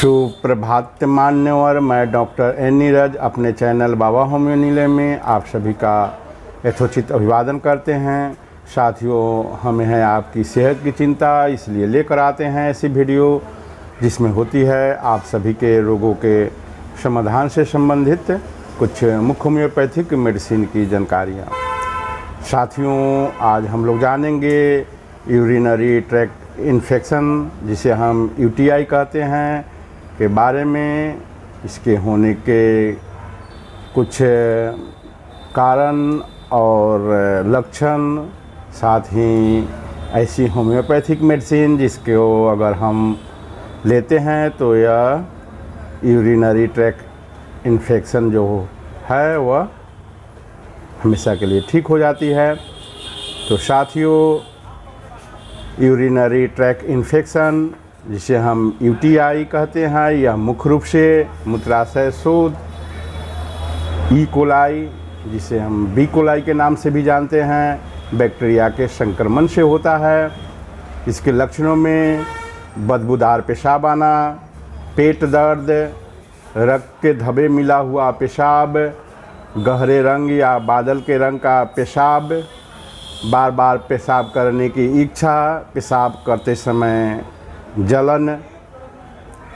सुप्रभात मान्यवर, मैं डॉक्टर एन नीरज अपने चैनल बाबा होम्यो निलय में आप सभी का यथोचित अभिवादन करते हैं। साथियों, हमें है आपकी सेहत की चिंता, इसलिए लेकर आते हैं ऐसी वीडियो जिसमें होती है आप सभी के रोगों के समाधान से संबंधित कुछ मुख्य होम्योपैथिक मेडिसिन की जानकारियाँ। साथियों, आज हम लोग जानेंगे यूरिनरी ट्रैक्ट इन्फेक्शन, जिसे हम यूटीआई कहते हैं, के बारे में, इसके होने के कुछ कारण और लक्षण, साथ ही ऐसी होम्योपैथिक मेडिसिन जिसको अगर हम लेते हैं तो यह यूरिनरी ट्रैक्ट इन्फेक्शन जो है वह हमेशा के लिए ठीक हो जाती है। तो साथियों, यूरिनरी ट्रैक्ट इन्फेक्शन जिसे हम यूटीआई कहते हैं, यह मुख्य रूप से मूत्राशय शोथ, ई कोलाई जिसे हम बी कोलाई के नाम से भी जानते हैं, बैक्टीरिया के संक्रमण से होता है। इसके लक्षणों में बदबूदार पेशाब आना, पेट दर्द, रक्त के धब्बे मिला हुआ पेशाब, गहरे रंग या बादल के रंग का पेशाब, बार बार पेशाब करने की इच्छा, पेशाब करते समय जलन,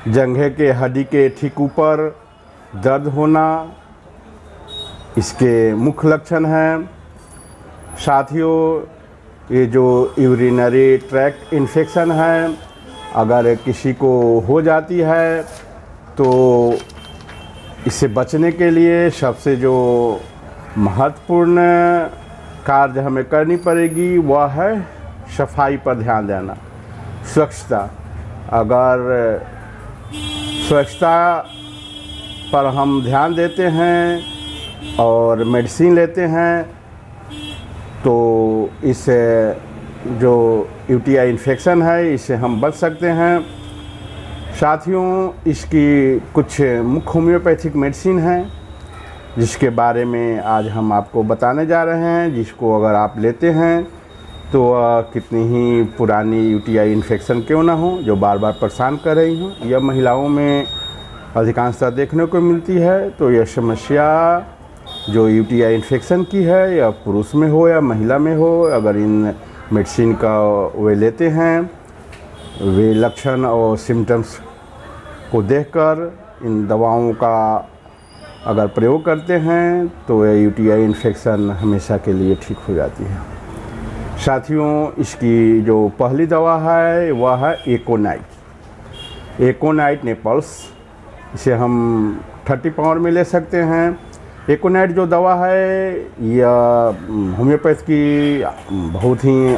जंघे के हड्डी के ठीक ऊपर दर्द होना, इसके मुख्य लक्षण हैं। साथियों, ये जो यूरिनरी ट्रैक्ट इन्फेक्शन है, अगर किसी को हो जाती है तो इससे बचने के लिए सबसे जो महत्वपूर्ण कार्य हमें करनी पड़ेगी वह है सफाई पर ध्यान देना, स्वच्छता। अगर स्वच्छता पर हम ध्यान देते हैं और मेडिसिन लेते हैं तो इससे जो यूटीआई इन्फेक्शन है इससे हम बच सकते हैं। साथियों, इसकी कुछ मुख्य होम्योपैथिक मेडिसिन हैं जिसके बारे में आज हम आपको बताने जा रहे हैं, जिसको अगर आप लेते हैं तो कितनी ही पुरानी यूटीआई इन्फेक्शन क्यों ना हो, जो बार बार परेशान कर रही हो, यह महिलाओं में अधिकांशतः देखने को मिलती है। तो यह समस्या जो यूटीआई इन्फेक्शन की है, या पुरुष में हो या महिला में हो, अगर इन मेडिसिन का वे लेते हैं, वे लक्षण और सिम्टम्स को देखकर इन दवाओं का अगर प्रयोग करते हैं तो यह यूटीआई इन्फेक्शन हमेशा के लिए ठीक हो जाती है। साथियों, इसकी जो पहली दवा है वह है एकोनाइट। एकोनाइट नेपल्स, इसे हम 30 पाउंड में ले सकते हैं। एकोनाइट जो दवा है यह होम्योपैथ की बहुत ही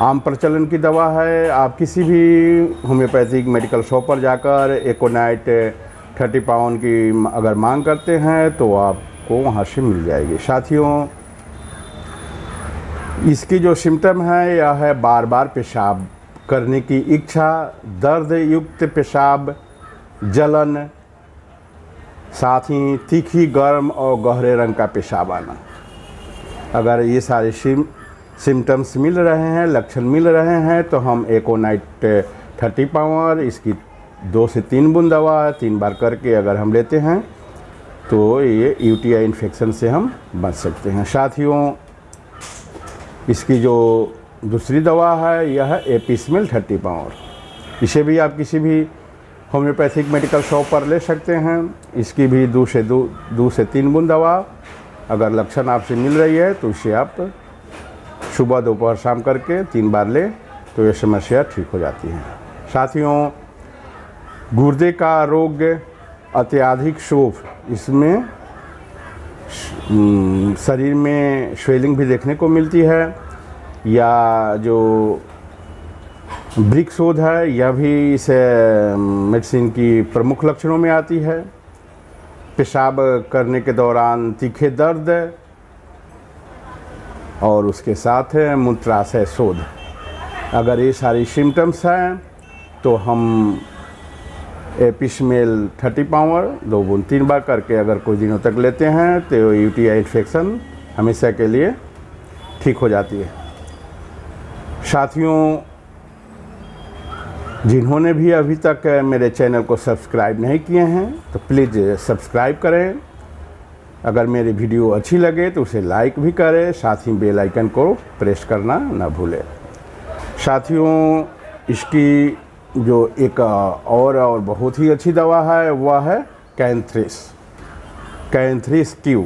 आम प्रचलन की दवा है। आप किसी भी होम्योपैथिक मेडिकल शॉप पर जाकर एकोनाइट 30 पाउंड की अगर मांग करते हैं तो आपको वहाँ से मिल जाएगी। साथियों, इसकी जो सिम्टम है यह है बार बार पेशाब करने की इच्छा, दर्द युक्त पेशाब, जलन, साथ ही तीखी, गर्म और गहरे रंग का पेशाब आना। अगर ये सारे सिम्टम्स मिल रहे हैं, लक्षण मिल रहे हैं, तो हम एकोनाइट 30 पाउंड, इसकी 2 से 3 बूंद दवा 3 बार करके अगर हम लेते हैं तो ये यूटीआई इन्फेक्शन से हम बच सकते हैं। साथियों, इसकी जो दूसरी दवा है यह है एपिसमेल 30 पाउंड। इसे भी आप किसी भी होम्योपैथिक मेडिकल शॉप पर ले सकते हैं। इसकी भी 2 से 3 बूंद दवा अगर लक्षण आपसे मिल रही है तो इसे आप सुबह, दोपहर, शाम करके 3 बार लें तो ये समस्या ठीक हो जाती है। साथियों, गुर्दे का रोग, अत्यधिक शोफ, इसमें शरीर में स्वेलिंग भी देखने को मिलती है, या जो ब्रिक शोथ है यह भी इस मेडिसिन की प्रमुख लक्षणों में आती है। पेशाब करने के दौरान तीखे दर्द और उसके साथ है मूत्राशय शोथ। अगर ये सारी सिम्टम्स हैं तो हम एपिसमेल 30 पाउंड 2 बूंद 3 बार करके अगर कुछ दिनों तक लेते हैं तो यूटीआई इन्फेक्शन हमेशा के लिए ठीक हो जाती है। साथियों, जिन्होंने भी अभी तक मेरे चैनल को सब्सक्राइब नहीं किए हैं तो प्लीज़ सब्सक्राइब करें। अगर मेरी वीडियो अच्छी लगे तो उसे लाइक भी करें, साथ ही बेल आइकन को प्रेस करना ना भूलें। साथियों, इसकी जो एक और बहुत ही अच्छी दवा है वह है कैंथ्रिस क्यू।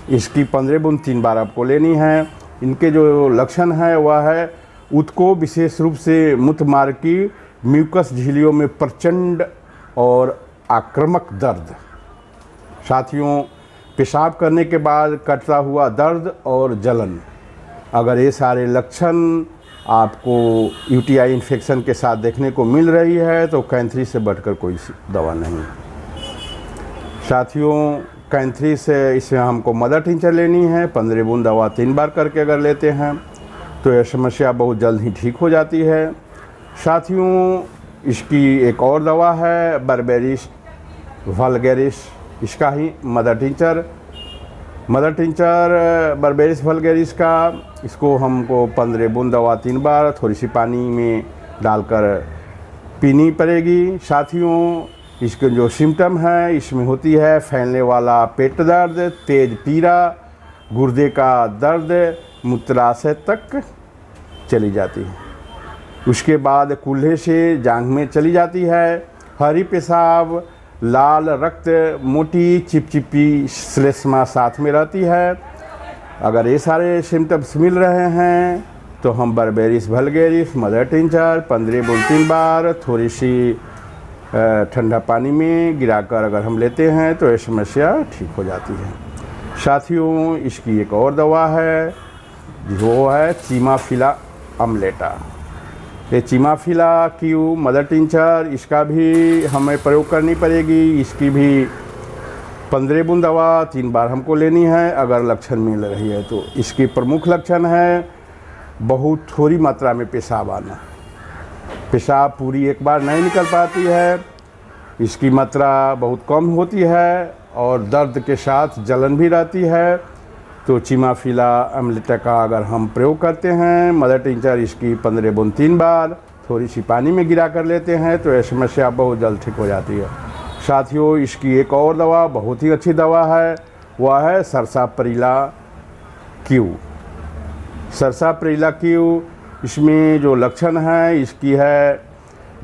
इसकी 15 बूंद 3 बार आपको लेनी है। इनके जो लक्षण है वह है उत्को विशेष रूप से मूत्रमार्ग की म्यूकस झिल्लियों में प्रचंड और आक्रामक दर्द। साथियों, पेशाब करने के बाद कटता हुआ दर्द और जलन, अगर ये सारे लक्षण आपको यूटीआई इन्फेक्शन के साथ देखने को मिल रही है तो कैंथ्रिस से बढ़कर कोई दवा नहीं। साथियों, कैंथ्रिस से इसमें हमको मदर टिंचर लेनी है। 15 बूंद दवा 3 बार करके अगर लेते हैं तो यह समस्या बहुत जल्द ही ठीक हो जाती है। साथियों, इसकी एक और दवा है बर्बेरिस वल्गैरिस, इसका ही मदर टिंचर बर्बेरिस वल्गैरिस का, इसको हमको 15 बूंद दवा 3 बार थोड़ी सी पानी में डालकर पीनी पड़ेगी। साथियों, इसके जो सिम्टम है इसमें होती है फैलने वाला पेट दर्द, तेज पीड़ा, गुर्दे का दर्द, मूत्राशय तक चली जाती है। उसके बाद कूल्हे से जांघ में चली जाती है। हरी पेशाब, लाल रक्त, मोटी चिपचिपी श्लेष्मा साथ में रहती है। अगर ये सारे सिम्टम्स मिल रहे हैं तो हम बर्बेरिस वल्गैरिस मदर टिंचर 15 बूंद 3 बार थोड़ी सी ठंडा पानी में गिराकर अगर हम लेते हैं तो ये समस्या ठीक हो जाती है। साथियों, इसकी एक और दवा है जो है चिमाफिला अम्लेटा। ये चिमाफिला क्यू मदर टिंचर, इसका भी हमें प्रयोग करनी पड़ेगी। इसकी भी 15 बूंद दवा 3 बार हमको लेनी है अगर लक्षण मिल रही है तो। इसकी प्रमुख लक्षण है बहुत थोड़ी मात्रा में पेशाब आना, पेशाब पूरी एक बार नहीं निकल पाती है, इसकी मात्रा बहुत कम होती है और दर्द के साथ जलन भी रहती है। तो चिमाफिला अम्लेटा का अगर हम प्रयोग करते हैं, मदर टिंचर इसकी 15 बूंद 3 बार थोड़ी सी पानी में गिरा कर लेते हैं तो यह समस्या बहुत जल्द ठीक हो जाती है। साथियों, इसकी एक और दवा बहुत ही अच्छी दवा है, वह है सरसाप्रिला क्यू। सरसाप्रिला क्यू, इसमें जो लक्षण है इसकी है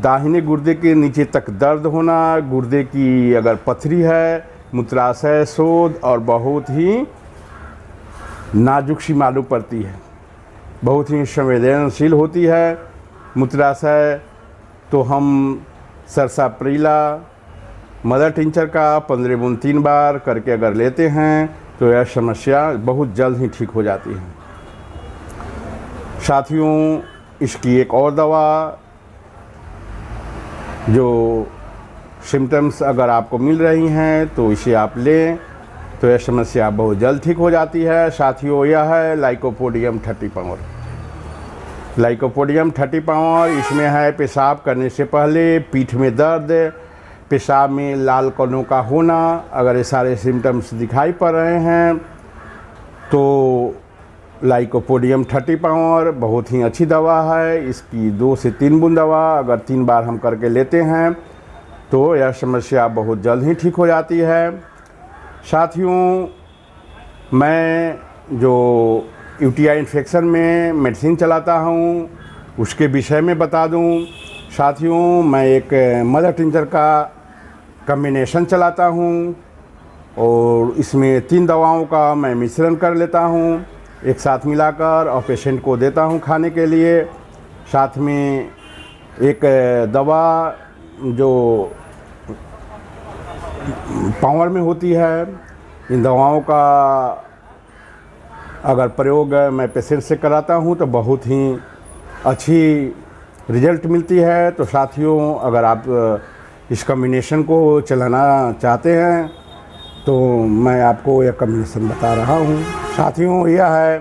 दाहिने गुर्दे के नीचे तक दर्द होना, गुर्दे की अगर पथरी है, मूत्राशय शोथ और बहुत ही नाजुक सी मालूम पड़ती है, बहुत ही संवेदनशील होती है मूत्राशय। तो हम सरसाप्रिला मदर टिंचर का 15 बूंद 3 बार करके अगर लेते हैं तो यह समस्या बहुत जल्द ही ठीक हो जाती है। साथियों, इसकी एक और दवा जो सिम्टम्स अगर आपको मिल रही हैं तो इसे आप लें तो यह समस्या बहुत जल्द ठीक हो जाती है। साथियों, यह है लाइकोपोडियम 30 पावर। लाइकोपोडियम 30 पावर, इसमें है पेशाब करने से पहले पीठ में दर्द, पेशाब में लाल कणों का होना, अगर ये सारे सिम्टम्स दिखाई पड़ रहे हैं तो लाइकोपोडियम 30 पावर बहुत ही अच्छी दवा है। इसकी 2 से 3 बूंद दवा अगर 3 बार हम करके लेते हैं तो यह समस्या बहुत जल्द ही ठीक हो जाती है। साथियों, मैं जो यूटीआई इन्फेक्शन में मेडिसिन चलाता हूँ उसके विषय में बता दूँ। साथियों, मैं एक मदर टिंचर का कॉम्बिनेशन चलाता हूँ और इसमें 3 दवाओं का मैं मिश्रण कर लेता हूँ, एक साथ मिलाकर और पेशेंट को देता हूँ खाने के लिए। साथ में एक दवा जो पावर में होती है, इन दवाओं का अगर प्रयोग मैं पेशेंट से कराता हूँ तो बहुत ही अच्छी रिजल्ट मिलती है। तो साथियों, अगर आप इस कॉम्बिनेशन को चलाना चाहते हैं तो मैं आपको यह कॉम्बिनेशन बता रहा हूँ। साथियों, यह है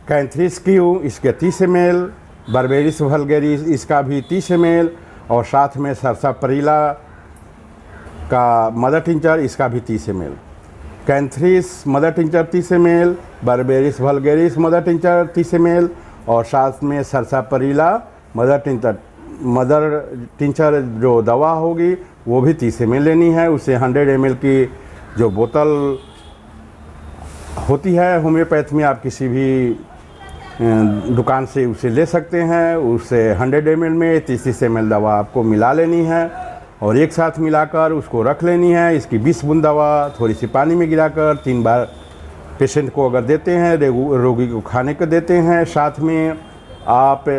कैंथ्रिस क्यू, इसके 30 ml, बर्बेरिस वल्गैरिस इसका भी 30 ml और साथ में सरसाप्रिला का मदर टिंचर इसका भी 30 ml। Cantharis mother tincture 30 ml, Berberis vulgaris mother tincture 30 ml और साथ में Sarsaparilla mother tincture mother tincture जो दवा होगी वो भी 30 ml लेनी है। उसे 100 ml की जो बोतल होती है होम्योपैथ में, आप किसी भी दुकान से उसे ले सकते हैं। उसे 100 ml में 30 ml दवा आपको मिला लेनी है और एक साथ मिलाकर उसको रख लेनी है। इसकी 20 बूंद दवा थोड़ी सी पानी में गिराकर 3 बार पेशेंट को अगर देते हैं, रोगी को खाने को देते हैं। साथ में आप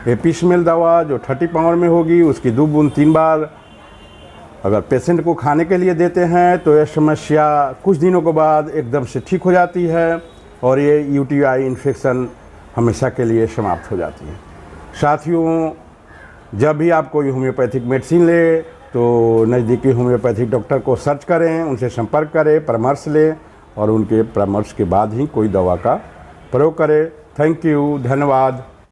एपिसमेल दवा जो 30 पावर में होगी उसकी 2 बूंद 3 बार अगर पेशेंट को खाने के लिए देते हैं तो यह समस्या कुछ दिनों के बाद एकदम से ठीक हो जाती है और ये यूटीआई इन्फेक्शन हमेशा के लिए समाप्त हो जाती है। साथियों, जब भी आप कोई होम्योपैथिक मेडिसिन ले तो नज़दीकी होम्योपैथिक डॉक्टर को सर्च करें, उनसे संपर्क करें, परामर्श लें और उनके परामर्श के बाद ही कोई दवा का प्रयोग करें। थैंक यू, धन्यवाद।